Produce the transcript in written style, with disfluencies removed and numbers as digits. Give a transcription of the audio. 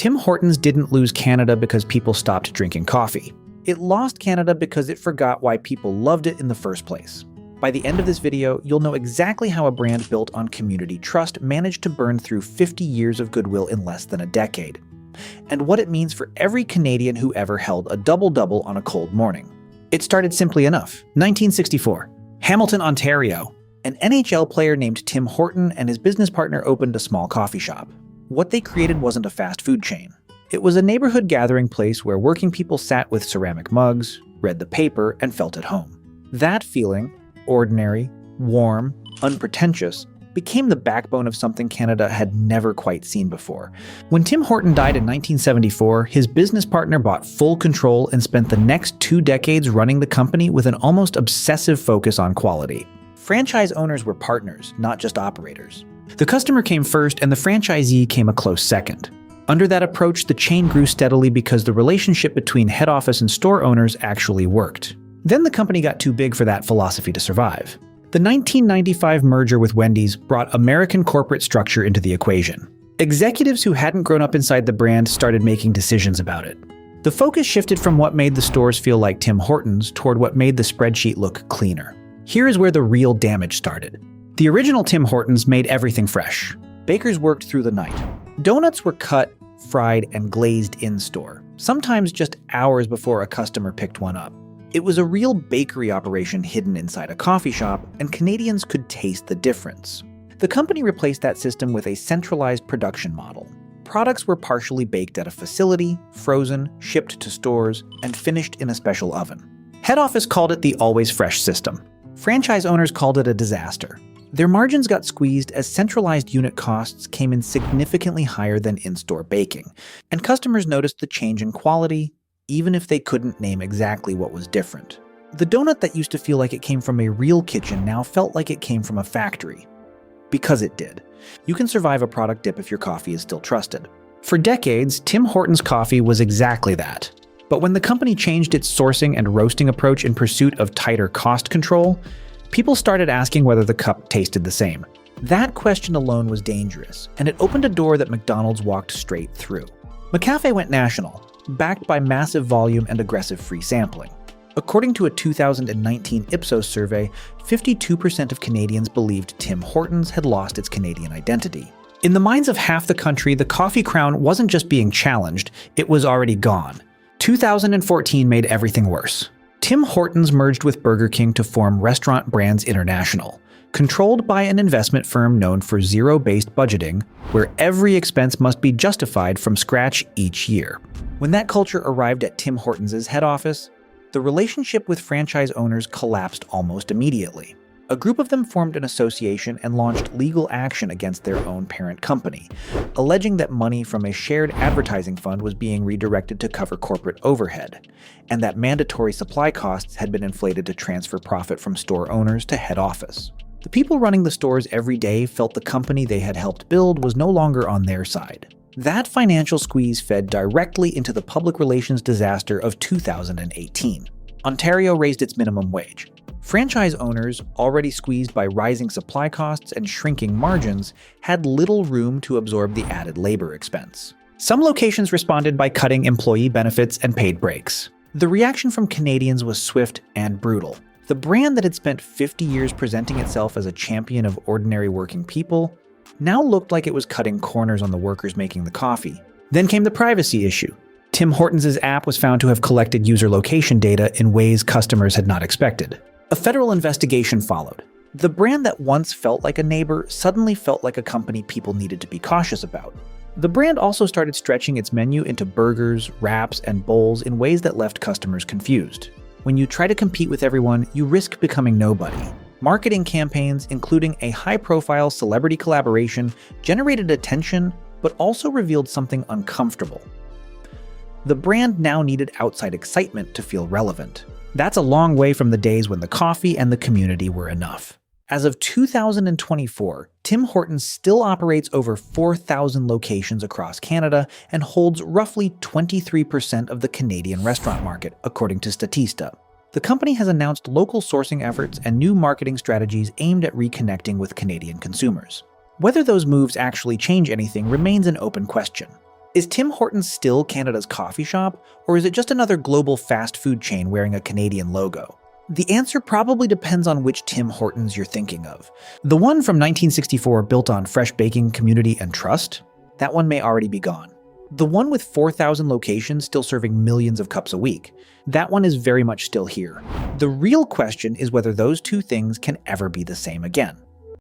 Tim Hortons didn't lose Canada because people stopped drinking coffee. It lost Canada because it forgot why people loved it in the first place. By the end of this video, you'll know exactly how a brand built on community trust managed to burn through 50 years of goodwill in less than a decade, and what it means for every Canadian who ever held a double-double on a cold morning. It started simply enough. 1964. Hamilton, Ontario. An NHL player named Tim Horton and his business partner opened a small coffee shop. What they created wasn't a fast food chain. It was a neighborhood gathering place where working people sat with ceramic mugs, read the paper, and felt at home. That feeling, ordinary, warm, unpretentious, became the backbone of something Canada had never quite seen before. When Tim Horton died in 1974, his business partner bought full control and spent the next 2 decades running the company with an almost obsessive focus on quality. Franchise owners were partners, not just operators. The customer came first and the franchisee came a close second. Under that approach, the chain grew steadily because the relationship between head office and store owners actually worked. Then the company got too big for that philosophy to survive. The 1995 merger with Wendy's brought American corporate structure into the equation. Executives who hadn't grown up inside the brand started making decisions about it. The focus shifted from what made the stores feel like Tim Hortons toward what made the spreadsheet look cleaner. Here is where the real damage started. The original Tim Hortons made everything fresh. Bakers worked through the night. Donuts were cut, fried, and glazed in-store, sometimes just hours before a customer picked one up. It was a real bakery operation hidden inside a coffee shop, and Canadians could taste the difference. The company replaced that system with a centralized production model. Products were partially baked at a facility, frozen, shipped to stores, and finished in a special oven. Head office called it the always fresh system. Franchise owners called it a disaster. Their margins got squeezed as centralized unit costs came in significantly higher than in-store baking, and customers noticed the change in quality, even if they couldn't name exactly what was different. The donut that used to feel like it came from a real kitchen now felt like it came from a factory. Because it did. You can survive a product dip if your coffee is still trusted. For decades, Tim Hortons coffee was exactly that. But when the company changed its sourcing and roasting approach in pursuit of tighter cost control, people started asking whether the cup tasted the same. That question alone was dangerous, and it opened a door that McDonald's walked straight through. McCafe went national, backed by massive volume and aggressive free sampling. According to a 2019 Ipsos survey, 52% of Canadians believed Tim Hortons had lost its Canadian identity. In the minds of half the country, the coffee crown wasn't just being challenged, it was already gone. 2014 made everything worse. Tim Hortons merged with Burger King to form Restaurant Brands International, controlled by an investment firm known for zero-based budgeting, where every expense must be justified from scratch each year. When that culture arrived at Tim Hortons' head office, the relationship with franchise owners collapsed almost immediately. A group of them formed an association and launched legal action against their own parent company, alleging that money from a shared advertising fund was being redirected to cover corporate overhead, and that mandatory supply costs had been inflated to transfer profit from store owners to head office. The people running the stores every day felt the company they had helped build was no longer on their side. That financial squeeze fed directly into the public relations disaster of 2018. Ontario raised its minimum wage. Franchise owners, already squeezed by rising supply costs and shrinking margins, had little room to absorb the added labor expense. Some locations responded by cutting employee benefits and paid breaks. The reaction from Canadians was swift and brutal. The brand that had spent 50 years presenting itself as a champion of ordinary working people now looked like it was cutting corners on the workers making the coffee. Then came the privacy issue. Tim Hortons' app was found to have collected user location data in ways customers had not expected. A federal investigation followed. The brand that once felt like a neighbor suddenly felt like a company people needed to be cautious about. The brand also started stretching its menu into burgers, wraps, and bowls in ways that left customers confused. When you try to compete with everyone, you risk becoming nobody. Marketing campaigns, including a high-profile celebrity collaboration, generated attention, but also revealed something uncomfortable. The brand now needed outside excitement to feel relevant. That's a long way from the days when the coffee and the community were enough. As of 2024, Tim Hortons still operates over 4,000 locations across Canada and holds roughly 23% of the Canadian restaurant market, according to Statista. The company has announced local sourcing efforts and new marketing strategies aimed at reconnecting with Canadian consumers. Whether those moves actually change anything remains an open question. Is Tim Hortons still Canada's coffee shop, or is it just another global fast food chain wearing a Canadian logo? The answer probably depends on which Tim Hortons you're thinking of. The one from 1964 built on fresh baking, community, and trust? That one may already be gone. The one with 4,000 locations still serving millions of cups a week? That one is very much still here. The real question is whether those two things can ever be the same again.